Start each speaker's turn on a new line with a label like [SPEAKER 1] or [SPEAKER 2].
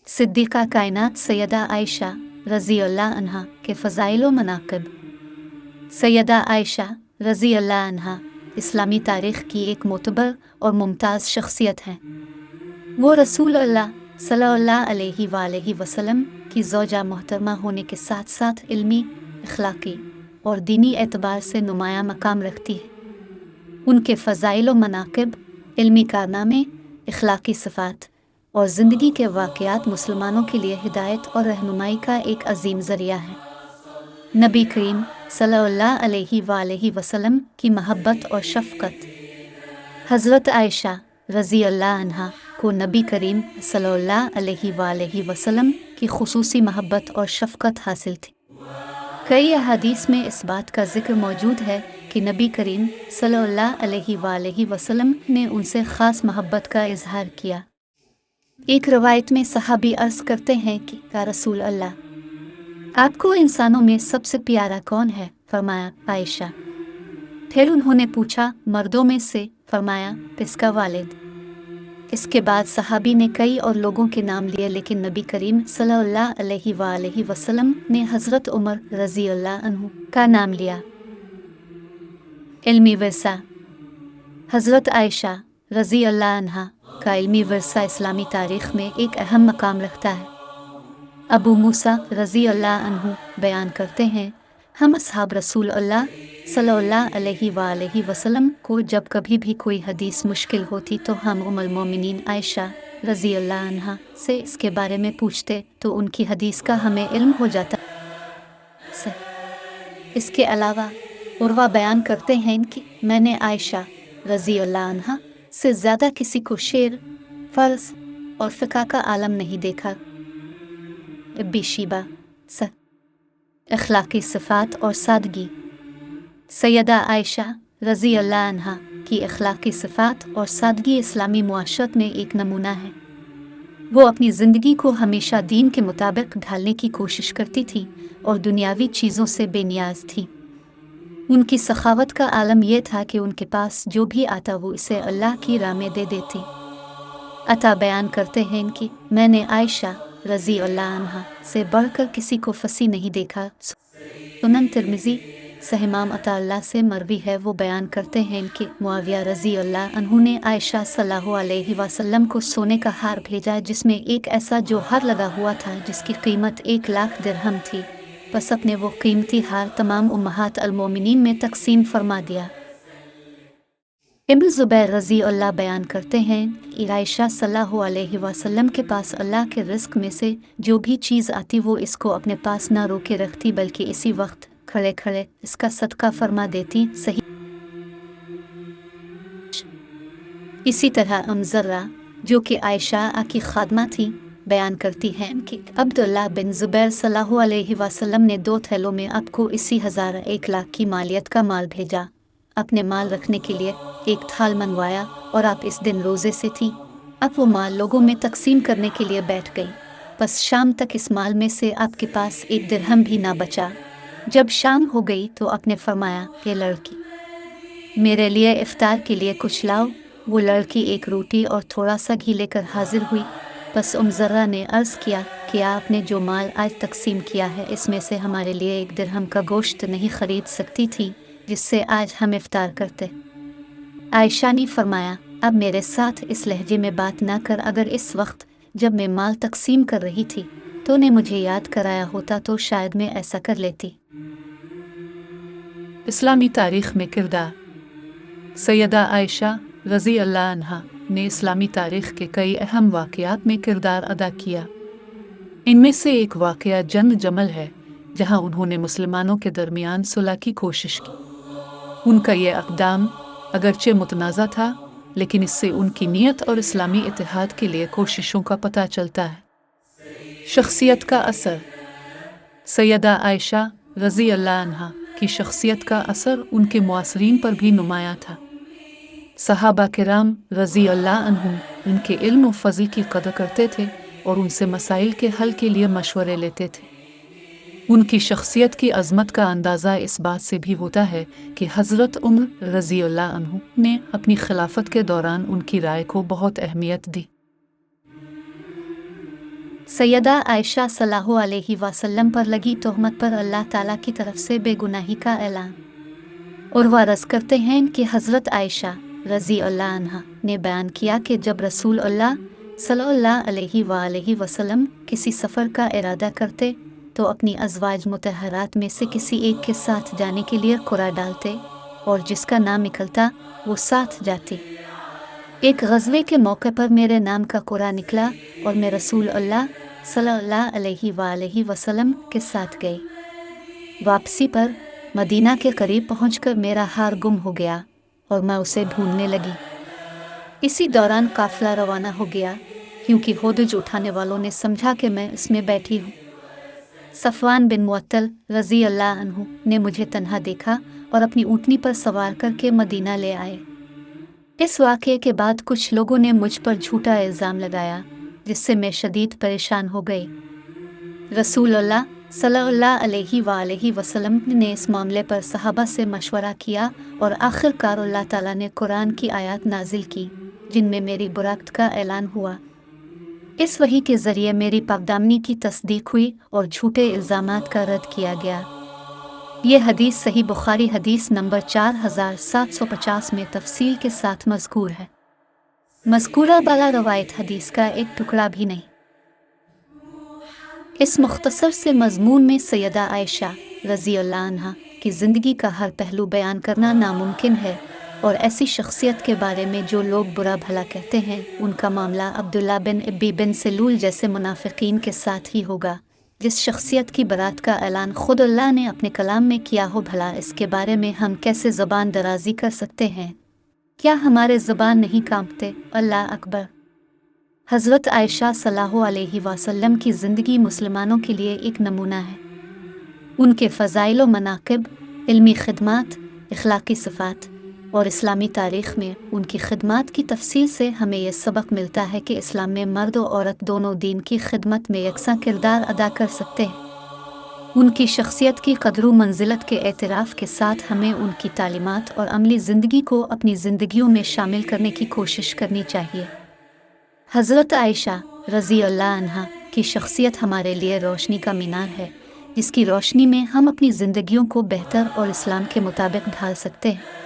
[SPEAKER 1] सिद्दीक़ा कायनात सैयदा आयशा रज़ी अल्लाह अन्हा के फ़ज़ाइल व मनाक़िब। सैयदा आयशा रज़ी अल्लाह अन्हा इस्लामी तारीख़ की एक मोतबर और मुमताज़ शख्सियत हैं। वो रसूल अल्लाह सल्लल्लाहु अलैहि वसल्लम की ज़ौजा मोहतरमा होने के साथ साथ इल्मी, अखलाक़ी और दीनी एतबार से नुमायाँ मकाम रखती है। उनके फ़ज़ाइल व मनाक़िब, इल्मी कारनामे, अखलाक़ी सिफ़ात और ज़िंदगी के वाक़यात मुसलमानों के लिए हिदायत और रहनुमाई का एक अजीम ज़रिया है। नबी करीम सल्लल्लाहु अलैहि वसल्लम की महब्बत और शफ़क़त। हज़रत आयशा रज़ी अल्लाह अन्हा को नबी करीम सल्लल्लाहु अलैहि वसल्लम की ख़ुसूसी महब्बत और शफ़क़त हासिल थी। कई अहादीस में इस बात का ज़िक्र मौजूद है कि नबी करीम सल्लल्लाहु अलैहि वसल्लम ने उनसे ख़ास महब्बत का इजहार किया। एक रवायत में सहाबी अर्ज़ करते हैं कि या रसूल अल्लाह, आपको इंसानों में सबसे प्यारा कौन है? फरमाया आयशा। फिर उन्होंने पूछा, मर्दों में से? फरमाया इसका वालिद। इसके बाद सहाबी ने कई और लोगों के नाम लिए, लेकिन नबी करीम सल्लल्लाहु अलैहि वसल्लम ने हज़रत उमर रज़ी अल्लाह अन्हु का नाम लिया। इल्मी विरसा। हज़रत आयशा रज़ी अल्लाह अन्हा का इल्मी विरसा इस्लामी तारीख़ में एक अहम मकाम रखता है। अबू मूसा रज़ी अल्लाह अन्हु बयान करते हैं, हम असहाब रसूल अल्लाह सल्लल्लाहु अलैहि वसल्लम को जब कभी भी कोई हदीस मुश्किल होती तो हम उम्मुल मोमिनीन आयशा रज़ी अल्लाह अन्हा से इसके बारे में पूछते तो उनकी हदीस का हमें इल्म हो जाता। इसके अलावा उर्वा बयान करते हैं कि मैंने आयशा रज़ी अल्लाह अन्हा से ज़्यादा किसी को शेर, फ़र्ज़ और फ़िक़्ह का आलम नहीं देखा। बिशीबा अखलाक़ी सिफ़ात और सादगी। सैयदा आयशा रज़ी अल्लाह अन्हा की अखलाक़ी सिफ़ात और सादगी इस्लामी मुआशरत में एक नमूना है। वो अपनी ज़िंदगी को हमेशा दीन के मुताबिक ढालने की कोशिश करती थी और दुनियावी चीज़ों से बेनियाज थी। उनकी सखावत का आलम यह था कि उनके पास जो भी आता वो इसे अल्लाह की राह में दे देती। अता बयान करते हैं कि मैंने आयशा रज़ी अल्लाह अन्हा से बढ़कर किसी को फसी नहीं देखा। सुनन तिर्मिज़ी से इमाम अता अल्लाह से मरवी है, वो बयान करते हैं कि मुआविया रज़ी अल्लाह अन्हु ने आयशा सल्लल्लाहु अलैहि वसल्लम को सोने का हार भेजा जिसमें एक ऐसा जौहर लगा हुआ था जिसकी कीमत 1,00,000 दिरहम थी। बस अपने वो कीमती हार तमाम उम्महात अल मोमिनीन में तकसीम फरमा दिया। इब्न ज़ुबैर रज़ी अल्लाह बयान करते हैं कि आयशा सल्लल्लाहु अलैहि वसल्लम के पास अल्लाह के रिज़्क़ में से जो भी चीज़ आती वो इसको अपने पास ना रोके रखती बल्कि इसी वक्त खड़े खड़े इसका सदका फरमा देती। सही। इसी तरह ज़र्रा जो कि आयशा की खादमा थी बयान करती हैं कि अब्दुल्लाह बिन ज़ुबैर सल्लल्लाहु अलैहि वसल्लम ने 2 थैलों में आपको इसी 1,000 की मालियत का माल भेजा। अपने माल रखने के लिए एक थाल मंगवाया और आप इस दिन रोज़े से थी। अब वो माल लोगों में तकसीम करने के लिए बैठ गई। बस शाम तक इस माल में से आपके पास 1 दिरहम भी ना बचा। जब शाम हो गई तो आपने फरमाया कि लड़की, मेरे लिए इफ्तार के लिए कुछ लाओ। वो लड़की एक रोटी और थोड़ा सा घी लेकर हाजिर हुई। बस ज़र्रा ने अर्ज़ किया कि आपने जो माल आज तकसीम किया है इसमें से हमारे लिए 1 दिरहम का गोश्त नहीं ख़रीद सकती थी जिससे आज हम इफ्तार करते। आयशा ने फरमाया, अब मेरे साथ इस लहजे में बात ना कर। अगर इस वक्त जब मैं माल तकसीम कर रही थी तो ने मुझे याद कराया होता तो शायद मैं ऐसा कर लेती।
[SPEAKER 2] इस्लामी तारीख़ में किरदार। सैयदा आयशा रज़ी अल्लाह अन्हा ने इस्लामी तारीख़ के कई अहम वाक़यात में किरदार अदा किया। इनमें से एक वाक़या जंग जमल है जहां उन्होंने मुसलमानों के दरमियान सुलह की कोशिश की। उनका यह अक़दाम अगरचे मुतनाज़ा था, लेकिन इससे उनकी नीयत और इस्लामी इत्तेहाद के लिए कोशिशों का पता चलता है। शख्सियत का असर। सैयदा आयशा रज़ी अल्लाह अन्हा की शख्सियत का असर उनके मुआसरीन पर भी नुमायां था। सहाबा किराम रज़ी अल्लाह अन्हुम उनके इल्म और फ़ज़ल की कदर करते थे और उनसे मसाइल के हल के लिए मशवरे लेते थे। उनकी शख्सियत की अज़मत का अंदाज़ा इस बात से भी होता है कि हज़रत उमर रज़ी अल्लाह अन्हु ने अपनी खिलाफत के दौरान उनकी राय को बहुत अहमियत दी।
[SPEAKER 1] सैयदा आयशा सल्लल्लाहु अलैहि वसल्लम पर लगी तोहमत पर अल्लाह ताला की तरफ से बेगुनाही का ऐलान। और वारस करते हैं कि हज़रत आयशा रज़ी अल्लाह अन्हा ने बयान किया कि जब रसूल अल्लाह सल्लल्लाहु अलैहि वसल्लम किसी सफ़र का इरादा करते तो अपनी अज़वाज मुतहरात में से किसी एक के साथ जाने के लिए कुरा डालते और जिसका नाम निकलता वो साथ जाती। एक ग़ज़वे के मौके पर मेरे नाम का कुरा निकला और मैं रसूल अल्लाह सल्लल्लाहु अलैहि वसल्लम के साथ गई। वापसी पर मदीना के करीब पहुंचकर मेरा हार गुम हो गया और मैं उसे ढूंढने लगी। इसी दौरान काफ़िला रवाना हो गया क्योंकि होदज उठाने वालों ने समझा कि मैं इसमें बैठी हूँ। सफ़वान बिन मुअत्तल रज़ी अल्लाह अन्हु ने मुझे तन्हा देखा और अपनी ऊँटनी पर सवार करके मदीना ले आए। इस वाक़ये के बाद कुछ लोगों ने मुझ पर झूठा इल्ज़ाम लगाया जिससे मैं शदीद परेशान हो गई। रसूल अल्लाह सल्लल्लाहु अलैहि वसल्लम ने इस मामले पर सहाबा से मशवरा किया और आखिरकार अल्लाह ताला ने कुरान की आयत नाजिल की जिनमें मेरी बुराकत का ऐलान हुआ। इस वही के ज़रिए मेरी पाकदामनी की तस्दीक हुई और झूठे इल्ज़ामात का रद्द किया गया। ये हदीस सही बुखारी हदीस नंबर 4750 में तफसील के साथ मज़कूर है। मज़कूरा बाला रवायत हदीस का एक टुकड़ा भी नहीं। इस मुख्तसर से मज़मून में सैयदा आयशा रज़ी अल्लाह अन्हा की ज़िंदगी का हर पहलू बयान करना नामुमकिन है और ऐसी शख्सियत के बारे में जो लोग बुरा भला कहते हैं उनका मामला अब्दुल्ला बिन उब्बी बिन सलूल जैसे मुनाफिकीन के साथ ही होगा। जिस शख्सियत की बरात का ऐलान खुद अल्लाह ने अपने कलाम में किया हो, भला इसके बारे में हम कैसे ज़बान दराजी कर सकते हैं? क्या हमारे ज़बान नहीं कांपते? अल्लाह अकबर। हज़रत आयशा सल्लल्लाहु अलैहि वसल्लम की ज़िंदगी मुसलमानों के लिए एक नमूना है। उनके फ़ज़ाइल व मनाक़िब, इल्मी खिदमात, इखलाक़ी सिफ़ात और इस्लामी तारीख़ में उनकी खिदमत की तफसील से हमें यह सबक मिलता है कि इस्लाम में मर्द और औरत दोनों दीन की खिदमत में यकसा किरदार अदा कर सकते हैं। उनकी शख्सियत की क़द्र मंजिलत के एतराफ़ के साथ हमें उनकी तालीमात और अमली ज़िंदगी को अपनी ज़िंदगियों में शामिल करने की कोशिश करनी चाहिए। हज़रत आयशा रज़ी अल्लाह अन्हा की शख्सियत हमारे लिए रोशनी का मीनार है जिसकी रोशनी में हम अपनी ज़िंदगियों को बेहतर और इस्लाम के मुताबिक ढाल सकते हैं।